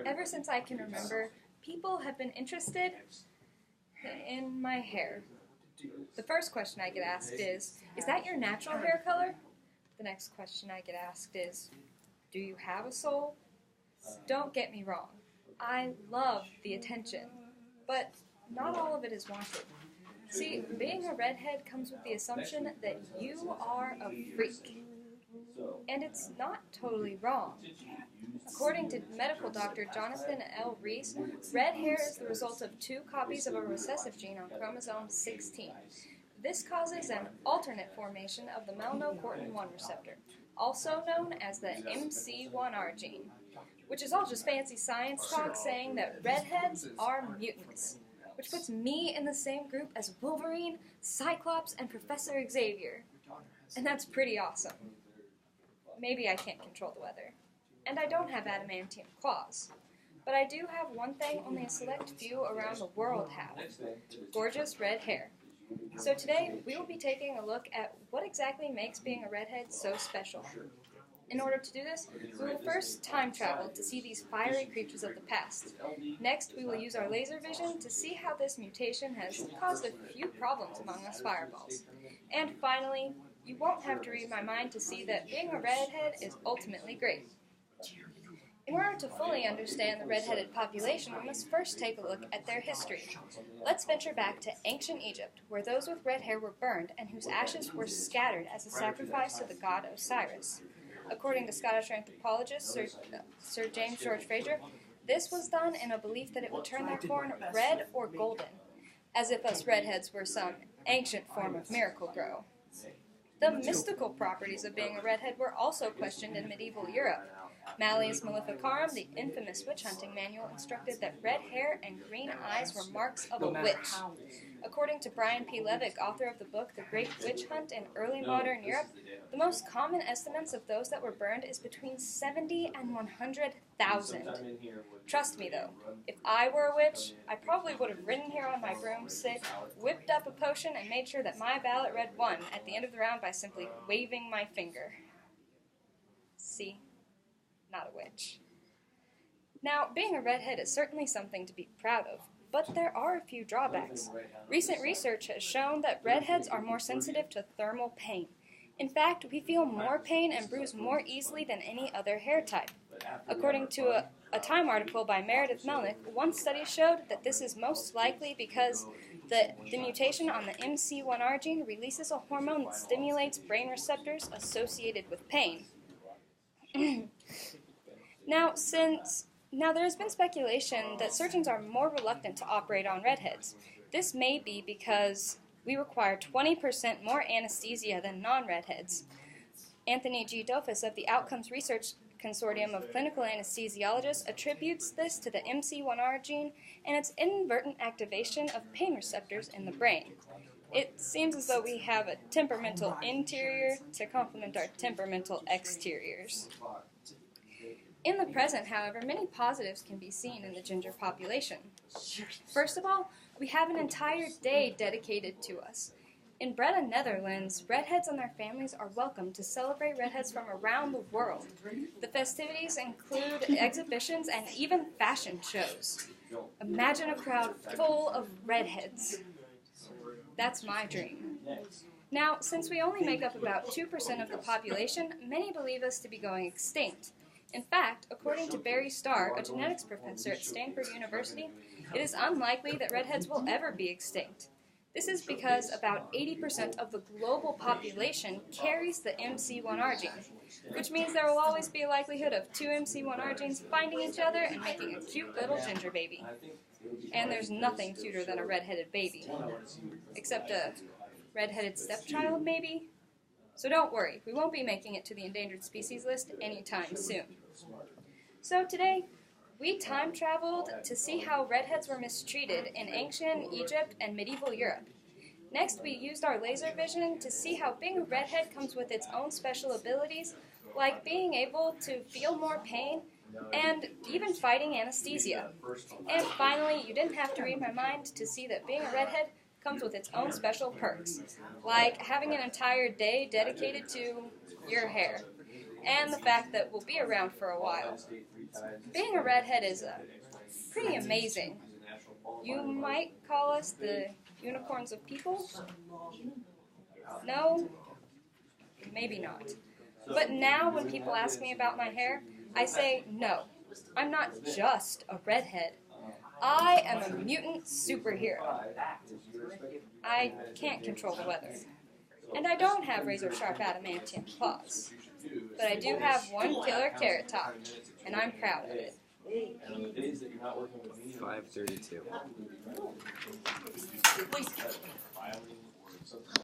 Ever since I can remember, people have been interested in my hair. The first question I get asked is that your natural hair color? The next question I get asked is, do you have a soul? Don't get me wrong, I love the attention, but not all of it is wanted. See, being a redhead comes with the assumption that you are a freak. And it's not totally wrong. According to medical doctor Jonathan L. Rees, red hair is the result of 2 copies of a recessive gene on chromosome 16. This causes an alternate formation of the melanocortin-1 receptor, also known as the MC1R gene, which is all just fancy science talk saying that redheads are mutants, which puts me in the same group as Wolverine, Cyclops, and Professor Xavier. And that's pretty awesome. Maybe I can't control the weather. And I don't have adamantium claws. But I do have one thing only a select few around the world have. Gorgeous red hair. So today, we will be taking a look at what exactly makes being a redhead so special. In order to do this, we will first time travel to see these fiery creatures of the past. Next, we will use our laser vision to see how this mutation has caused a few problems among us fireballs. And finally, you won't have to read my mind to see that being a redhead is ultimately great. In order to fully understand the redheaded population, we must first take a look at their history. Let's venture back to ancient Egypt, where those with red hair were burned and whose ashes were scattered as a sacrifice to the god Osiris. According to Scottish anthropologist Sir James George Fraser, this was done in a belief that it would turn their corn red or golden, as if us redheads were some ancient form of miracle grow. The mystical properties of being a redhead were also questioned in medieval Europe. Malleus Maleficarum, the infamous witch-hunting manual, instructed that red hair and green eyes were marks of a witch. According to Brian P. Levick, author of the book The Great Witch Hunt in Early Modern Europe, the most common estimates of those that were burned is between 70 and 100,000. Trust me, though, if I were a witch, I probably would have ridden here on my broomstick, whipped up a potion, and made sure that my ballot read 1 at the end of the round by simply waving my finger. See? Not a witch. Now, being a redhead is certainly something to be proud of, but there are a few drawbacks. Recent research has shown that redheads are more sensitive to thermal pain. In fact, we feel more pain and bruise more easily than any other hair type. According to a Time article by Meredith Melnick, one study showed that this is most likely because the mutation on the MC1R gene releases a hormone that stimulates brain receptors associated with pain. Now, there has been speculation that surgeons are more reluctant to operate on redheads. This may be because we require 20% more anesthesia than non-redheads. Anthony G. Dofus of the Outcomes Research Consortium of Clinical Anesthesiologists attributes this to the MC1R gene and its inadvertent activation of pain receptors in the brain. It seems as though we have a temperamental interior to complement our temperamental exteriors. In the present, however, many positives can be seen in the ginger population. First of all, we have an entire day dedicated to us. In Breda, Netherlands, redheads and their families are welcome to celebrate redheads from around the world. The festivities include exhibitions and even fashion shows. Imagine a crowd full of redheads. That's my dream. Now, since we only make up about 2% of the population, many believe us to be going extinct. In fact, according to Barry Starr, a genetics professor at Stanford University, it is unlikely that redheads will ever be extinct. This is because about 80% of the global population carries the MC1R gene, which means there will always be a likelihood of 2 MC1R genes finding each other and making a cute little ginger baby. And there's nothing cuter than a redheaded baby, except a redheaded stepchild, maybe? So don't worry, we won't be making it to the endangered species list anytime soon. So today, we time traveled to see how redheads were mistreated in ancient Egypt and medieval Europe. Next, we used our laser vision to see how being a redhead comes with its own special abilities, like being able to feel more pain and even fighting anesthesia. And finally, you didn't have to read my mind to see that being a redhead comes with its own special perks, like having an entire day dedicated to your hair, and the fact that we'll be around for a while. being a redhead is pretty amazing. You might call us the unicorns of people. No, maybe not. But now when people ask me about my hair, I say, no, I'm not just a redhead. I am a mutant superhero. I can't control the weather. And I don't have razor-sharp adamantium claws. But I do have one killer carrot top, and I'm proud of it. 5:32.